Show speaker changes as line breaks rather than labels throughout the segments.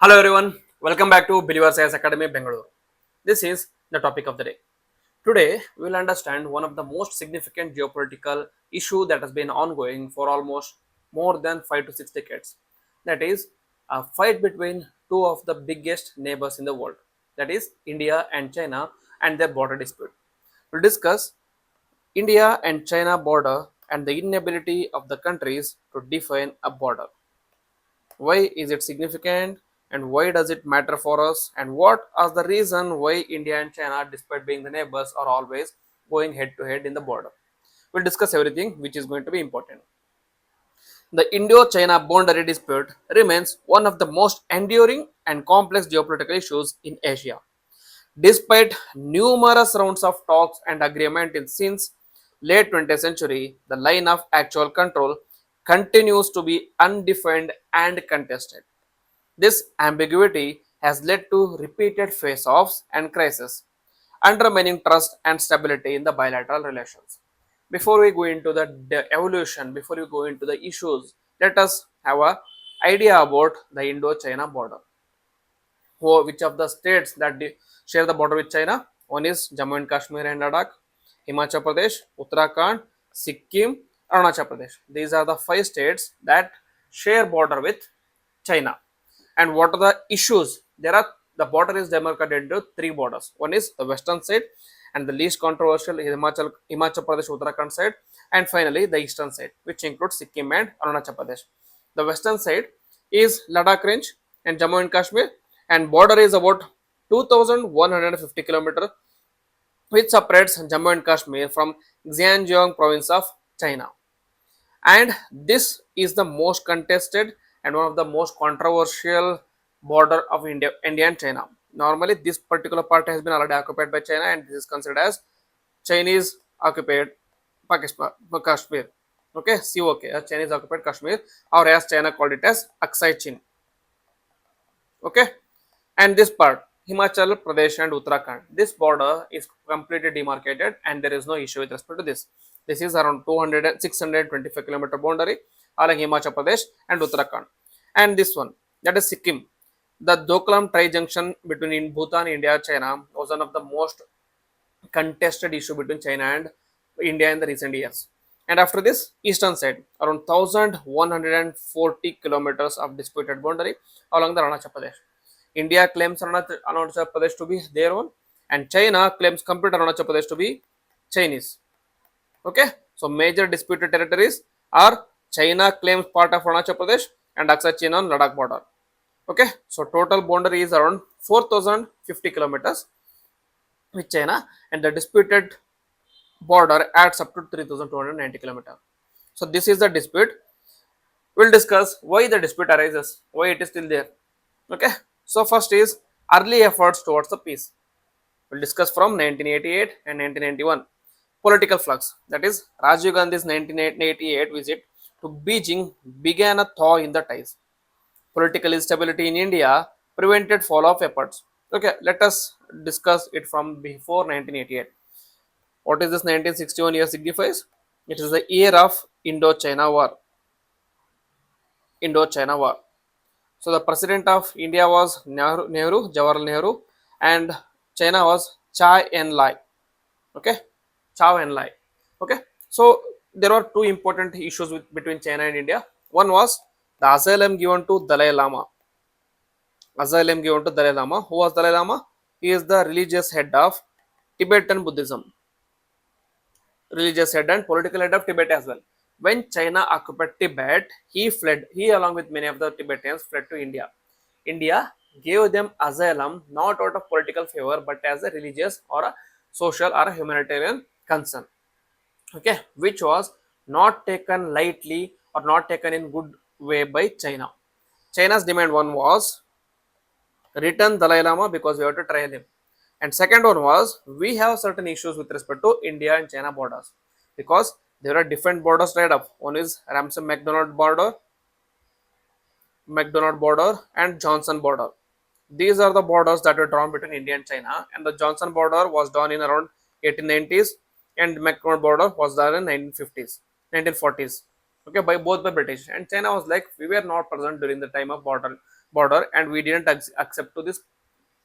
Hello everyone, welcome back to Believers IAS Academy, Bangalore. This is the topic of the day. Today, we will understand one of the most significant geopolitical issue that has been ongoing for almost more than 5 to 6 decades. That is a fight between two of the biggest neighbors in the world, that is India and China and their border dispute. We'll discuss India and China border and the inability of the countries to define a border. Why is it significant and why does it matter for us, and what are the reason why India and China, despite being the neighbors, are always going head to head in the border? We'll discuss everything which is going to be important. The Indo-China boundary dispute remains one of the most enduring and complex geopolitical issues in Asia. Despite numerous rounds of talks and agreement since late 20th century, the line of actual control continues to be undefined and contested. This ambiguity has led to repeated face-offs and crises, undermining trust and stability in the bilateral relations. Before we go into the evolution, before we go into the issues, let us have a idea about the Indo-China border. Which of the states that share the border with China? One is Jammu and Kashmir and Ladakh, Himachal Pradesh, Uttarakhand, Sikkim, Arunachal Pradesh. These are the 5 states that share border with China. And what are the issues? The border is demarcated into 3 borders. One is the western side, and the least controversial is Himachal Pradesh Uttarakhand side, and finally the eastern side, which includes Sikkim and Arunachal Pradesh. The western side is Ladakh range and Jammu and Kashmir, and border is about 2,150 kilometers, which separates Jammu and Kashmir from Xinjiang province of China. And this is the most contested and one of the most controversial border of India and China. Normally, this particular part has been already occupied by China, and this is considered as Chinese occupied Pakistan, Kashmir. Okay, COK, Chinese occupied Kashmir, or as China called it as Aksai Chin. Okay, and this part, Himachal Pradesh and Uttarakhand, this border is completely demarcated and there is no issue with respect to this. This is around 625 kilometer boundary along Himachal Pradesh and Uttarakhand. And this one, that is Sikkim. The Doklam tri-junction between Bhutan, India, China was one of the most contested issue between China and India in the recent years. And after this, eastern side, around 1,140 kilometers of disputed boundary along the Arunachal Pradesh. India claims Arunachal Pradesh to be their own, and China claims complete Arunachal Pradesh to be Chinese. Okay, so major disputed territories are China claims part of Arunachal Pradesh and Aksai Chin on Ladakh border. Okay, so total boundary is around 4,050 kilometers with China, and the disputed border adds up to 3,290 kilometers. So this is the dispute. We'll discuss why the dispute arises, why it is still there. Okay, so first is early efforts towards the peace. We'll discuss from 1988 and 1991. Political flux, that is Rajiv Gandhi's 1988 visit to Beijing began a thaw in the ties. Political instability in India prevented follow-up efforts. Okay, let us discuss it from before 1988. What is this 1961 year signifies? It is the year of Indo-China War. Indo-China War. So the president of India was Nehru, Jawaharlal Nehru, and China was Chai En-lai. Okay, Chao En-lai. Okay, so there are 2 important issues between China and India. One was the asylum given to Dalai Lama. Asylum given to Dalai Lama. Who was Dalai Lama? He is the religious head of Tibetan Buddhism. Religious head and political head of Tibet as well. When China occupied Tibet, he fled. He, along with many of the Tibetans, fled to India. India gave them asylum not out of political favor but as a religious or a social or a humanitarian concern. Okay, which was not taken lightly or not taken in good way by China. China's demand one was return Dalai Lama because we have to trial him. And second one was we have certain issues with respect to India and China borders because there are different borders right up. One is Ramsey McDonald border and Johnson border. These are the borders that were drawn between India and China, and the Johnson border was done in around 1890s, and McDonald border was done in 1950s, 1940s. Okay, by both by British, and China was like we were not present during the time of border, and we didn't accept to this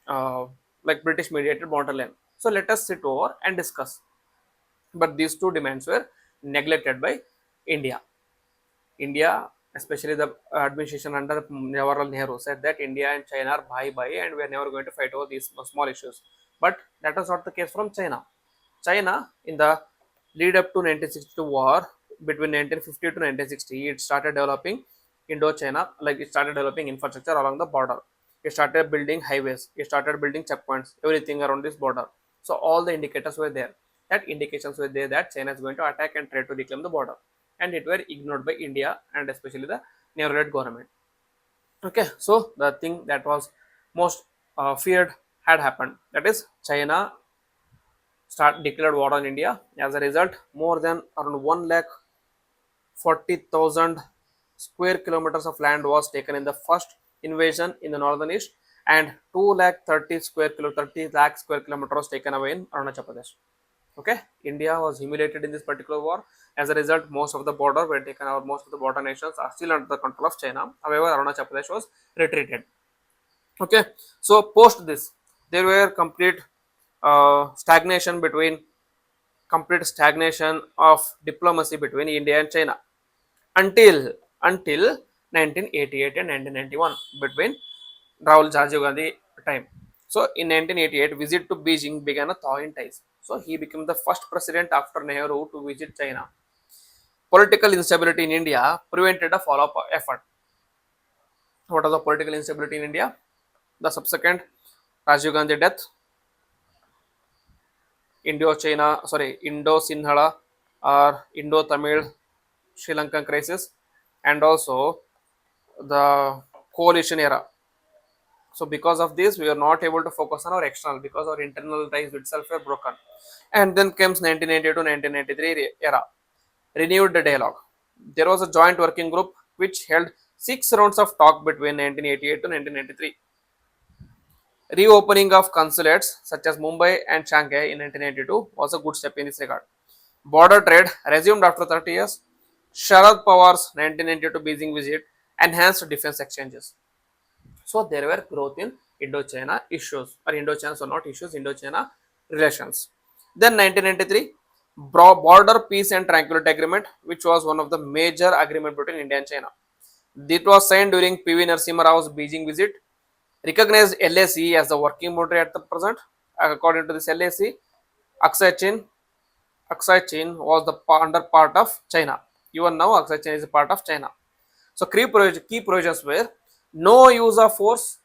uh, like British mediated borderline. So let us sit over and discuss. But these two demands were neglected by India. India, especially the administration under Jawaharlal Nehru, said that India and China are bhai bhai and we are never going to fight over these small issues. But that was not the case from China. China, in the lead up to 1962 war, between 1950 to 1960, it started developing Indo-China, like it started developing infrastructure along the border. It started building highways, it started building checkpoints, everything around this border. So all the indicators were there. That indications were there that China is going to attack and try to reclaim the border, and it were ignored by India and especially the Nehru-led government. Okay, so the thing that was most feared had happened. That is, China start declared war on India. As a result, more than around 1,40,000 square kilometers of land was taken in the first invasion in the northern east, and 30 lakh square kilometers was taken away in Arunachal Pradesh. Okay, India was humiliated in this particular war. As a result, most of the border were taken out. Most of the border nations are still under the control of China. However, Arunachal Pradesh was retreated. Okay, so post this, there were complete stagnation of diplomacy between India and China until 1988 and 1991 between Rajiv Gandhi time. So in 1988, visit to Beijing began a thawing ties. So he became the first president after Nehru to visit China. Political instability in India prevented a follow-up effort. What was the political instability in India? The subsequent Rajiv Gandhi death, Indo-Sinhala or Indo-Tamil Sri Lankan crisis, and also the coalition era. So because of this, we are not able to focus on our external because our internal ties itself were broken. And then comes 1990 to 1993 era, renewed the dialogue. There was a joint working group which held 6 rounds of talk between 1988 to 1993. Reopening of consulates such as Mumbai and Shanghai in 1992 was a good step in this regard. Border trade resumed after 30 years. Sharad Pawar's 1992 Beijing visit enhanced defense exchanges. So there were growth in Indo-China issues, or Indo-China, so not issues, Indo-China relations. Then 1993, Border Peace and Tranquility Agreement, which was one of the major agreement between India and China. It was signed during PV Narasimha Rao's Beijing visit, recognized LAC as the working boundary at the present. According to this LAC, Aksai Chin, was the under part of China. Even now, Aksai Chin is a part of China. So key provisions were no use of force,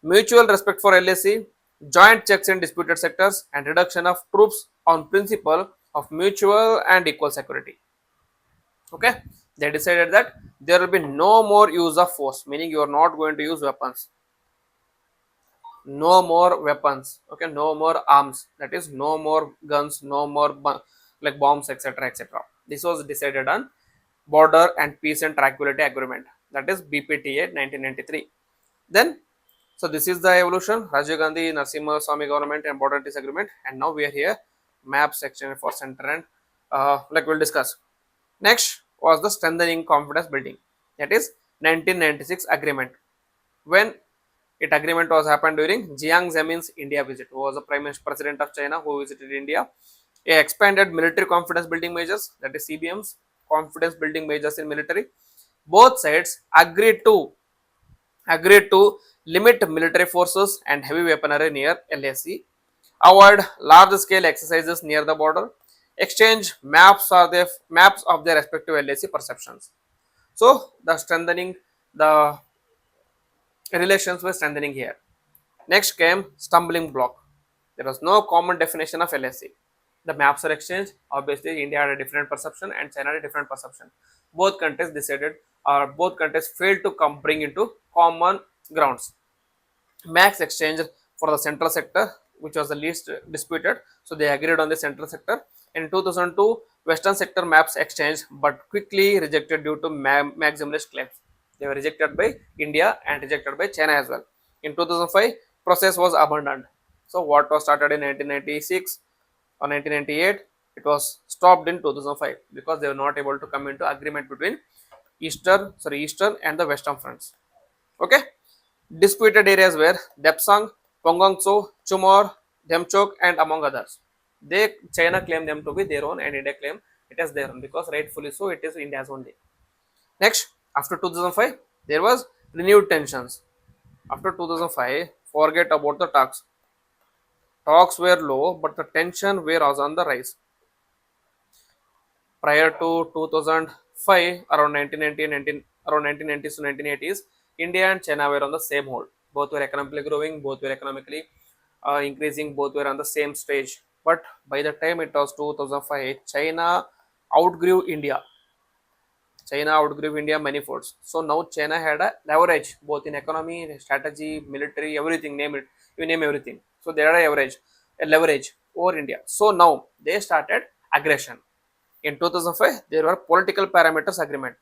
mutual respect for LAC, joint checks in disputed sectors, and reduction of troops on principle of mutual and equal security. Okay, they decided that there will be no more use of force, meaning you are not going to use weapons. No more weapons. Okay, no more arms. That is, no more guns, no more like bombs, etc., etc. This was decided on Border and Peace and Tranquility Agreement, that is BPTA 1993. Then, so this is the evolution: Rajiv Gandhi, Narasimha Swamy government and Border Peace Agreement, and now we are here map section for center and like we'll discuss. Next was the strengthening confidence building, that is 1996 agreement. When it agreement was happened during Jiang Zemin's India visit, who was the president of China who visited India. A expanded military confidence building measures, that is CBMs, confidence building measures in military. Both sides agreed to limit military forces and heavy weaponry near LAC, avoid large scale exercises near the border, exchange maps of their respective LAC perceptions. So the strengthening the relations were strengthening here. Next came stumbling block. There was no common definition of LAC. The maps are exchanged. Obviously, India had a different perception and China had a different perception. Both countries decided, or both countries failed to bring into common grounds. Max exchanged for the central sector, which was the least disputed. So they agreed on the central sector. In 2002, Western sector maps exchanged, but quickly rejected due to maximalist claims. They were rejected by India and rejected by China as well. In 2005, process was abandoned. So what was started in 1996 or 1998, it was stopped in 2005 because they were not able to come into agreement between Eastern and the Western fronts. Okay. Disputed areas were Depsang, Pongangso, Chumor, Demchok, and among others. They China claimed them to be their own, and India claimed it as their own because rightfully so, it is India's only. Next, after 2005, there was renewed tensions. After 2005, forget about the talks. Talks were low, but the tension was on the rise. Prior to 2005, around 1990 and 19, around 1990s to 1980s, India and China were on the same hold. Both were economically growing, both were economically increasing, both were on the same stage. But by the time it was 2005, outgrew India. China outgrew India many folds. So now China had a leverage both in economy, strategy, military, everything, name it, you name everything. So they had a leverage over India. So now they started aggression. In 2005, there were political parameters agreement.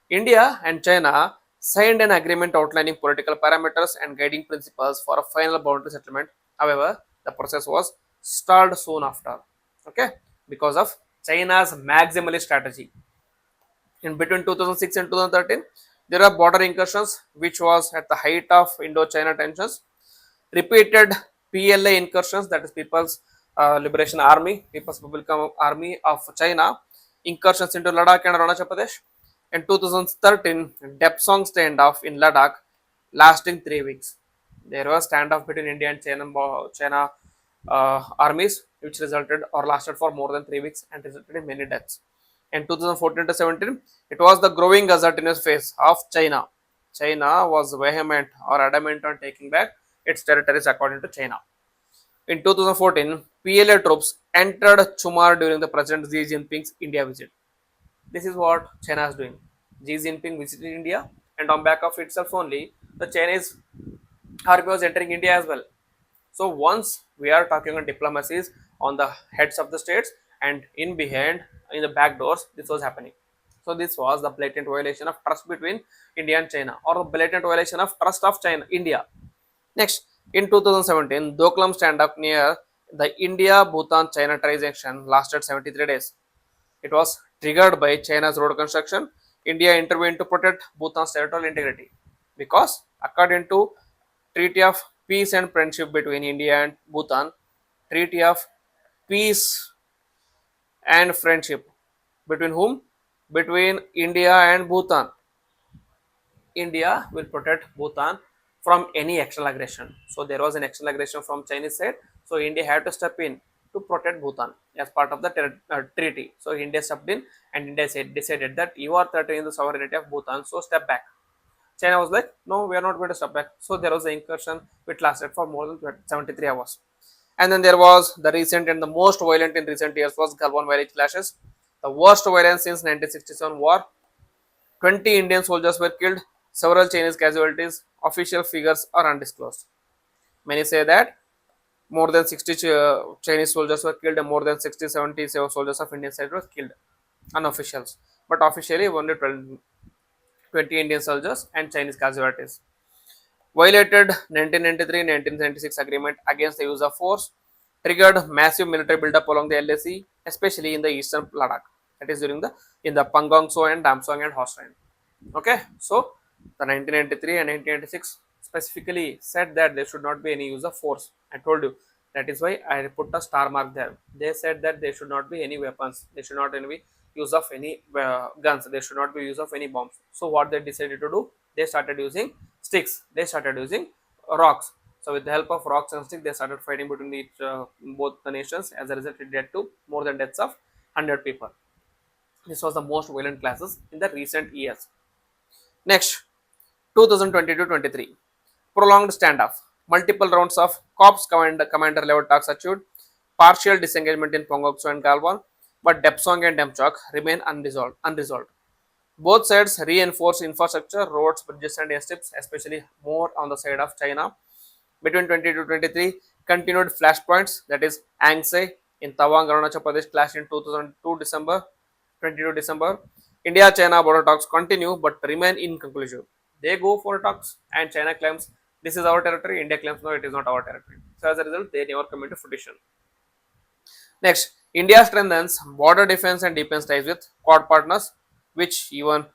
India and China signed an agreement outlining political parameters and guiding principles for a final boundary settlement. However, the process was stalled soon after. Okay, because of China's maximalist strategy. In between 2006 and 2013, there are border incursions, which was at the height of Indo-China tensions. Repeated PLA incursions, that is People's Liberation Army, People's Republican Army of China, incursions into Ladakh and Arunachal Pradesh. In 2013, Depsong standoff in Ladakh, lasting 3 weeks. There was standoff between India and China armies, which resulted or lasted for more than 3 weeks and resulted in many deaths. In 2014 to 17, it was the growing assertiveness phase of China. China was vehement or adamant on taking back its territories according to China. In 2014, PLA troops entered Chumar during the President Xi Jinping's India visit. This is what China is doing. Xi Jinping visited India, and on back of itself only, the Chinese army was entering India as well. So once we are talking on diplomacies on the heads of the states, and in behind, in the back doors, this was happening. So this was the blatant violation of trust between India and China, or the blatant violation of trust of China, India. Next, in 2017, Doklam standoff near the India-Bhutan-China transaction lasted 73 days. It was triggered by China's road construction. India intervened to protect Bhutan's territorial integrity because, according to Treaty of Peace and Friendship between India and Bhutan, Treaty of Peace and Friendship between whom? Between India and Bhutan. India will protect Bhutan from any external aggression. So there was an external aggression from Chinese side. So India had to step in to protect Bhutan as part of the treaty. So India stepped in, and India decided that you are threatening the sovereignty of Bhutan. So step back. China was like, no, we are not going to step back. So there was an incursion which lasted for more than 73 hours. And then there was the recent and the most violent in recent years was Galwan Valley clashes. The worst violence since 1967 war. 20 Indian soldiers were killed, several Chinese casualties. Official figures are undisclosed. Many say that more than 60 Chinese soldiers were killed and more than 60 70 soldiers of Indian side were killed. Unofficials. But officially only 20 Indian soldiers and Chinese casualties. Violated 1993-1996 agreement against the use of force, triggered massive military buildup along the LAC, especially in the eastern Ladakh. That is during the in the Pangong So and Damsong and Horse Range. Okay, so the 1993 and 1996 specifically said that there should not be any use of force. I told you that is why I put a star mark there. They said that there should not be any weapons. There should not be use of any guns. There should not be use of any bombs. So what they decided to do, they started using sticks. They started using rocks. So with the help of rocks and sticks, they started fighting between both the nations. As a result, it led to more than deaths of 100 people. This was the most violent clashes in the recent years. Next, 2020 to 23. Prolonged standoff. Multiple rounds of Corps commander level talks achieved. Partial disengagement in Pongokso and Galwan, but Depsong and Demchok remain unresolved. Both sides reinforce infrastructure, roads, bridges, and airstrips, especially more on the side of China. Between 20 to 23, continued flashpoints, that is Angsai in Tawang, Arunachal Pradesh, clashed in 2002 December, 22 December. India-China border talks continue but remain inconclusive. They go for talks, and China claims this is our territory, India claims no, it is not our territory. So as a result, they never come into fruition. Next, India strengthens border defense and deepens ties with Quad partners, which even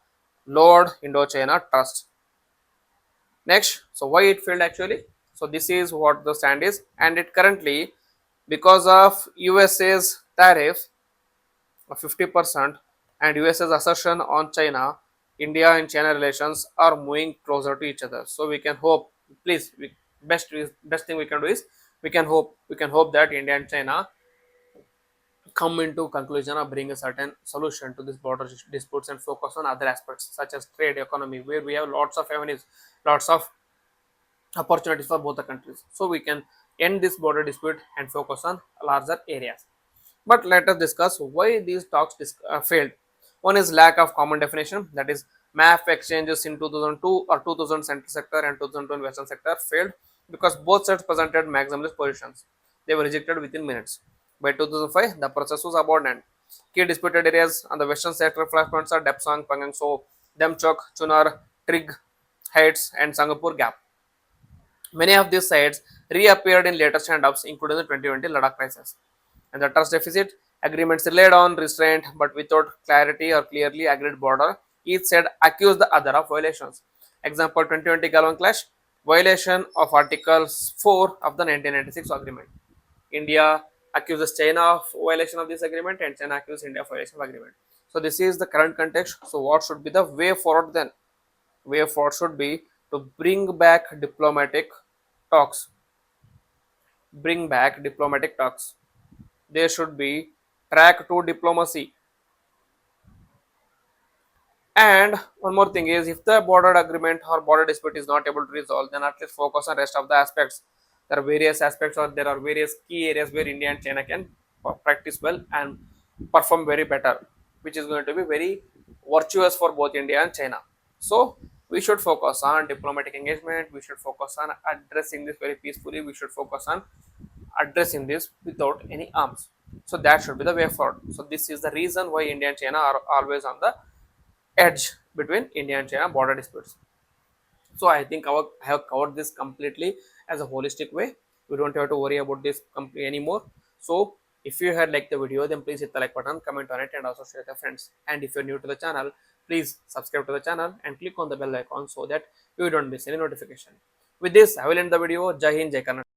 lowered Indo-China trust. Next, so why it failed actually? So this is what the stand is, and it currently, because of USA's tariffs of 50% and USA's assertion on China, India and China relations are moving closer to each other. So we can hope, please, best thing we can do is we can hope that India and China come into conclusion or bring a certain solution to this border disputes and focus on other aspects such as trade, economy, where we have lots of avenues, lots of opportunities for both the countries. So we can end this border dispute and focus on larger areas. But let us discuss why these talks failed. One is lack of common definition, that is, map exchanges in 2002 or 2000 central sector and 2002 western sector failed because both sides presented maximalist positions. They were rejected within minutes. By 2005, the process was abandoned. Key disputed areas on the western sector flashpoints are Depsang, Pangangso, Demchok, Chunar, Trig Heights, and Singapore Gap. Many of these sites reappeared in later standups, including the 2020 Ladakh crisis. And the trust deficit agreements relied on restraint but without clarity or clearly agreed border. Each side accused the other of violations. Example 2020 Galwan clash, violation of Article 4 of the 1996 agreement. India accuses China of violation of this agreement and China accuses India of violation of agreement. So this is the current context. So what should be the way forward then? Way forward should be to talks. Bring back diplomatic talks. There should be track to diplomacy. And one more thing is, if the border agreement or border dispute is not able to resolve, then at least focus on rest of the aspects. There are various aspects or there are various key areas where India and China can practice well and perform very better, which is going to be very virtuous for both India and China. So we should focus on diplomatic engagement. We should focus on addressing this very peacefully. We should focus on addressing this without any arms. So that should be the way forward. So this is the reason why India and China are always on the edge between India and China border disputes. So I think I have covered this completely as a holistic way. We don't have to worry about this anymore. So if you had liked the video, then please hit the like button, comment on it, and also share with your friends. And if you're new to the channel, please subscribe to the channel and click on the bell icon so that you don't miss any notification. With this, I will end the video. Jai Hind, Jai Karnataka.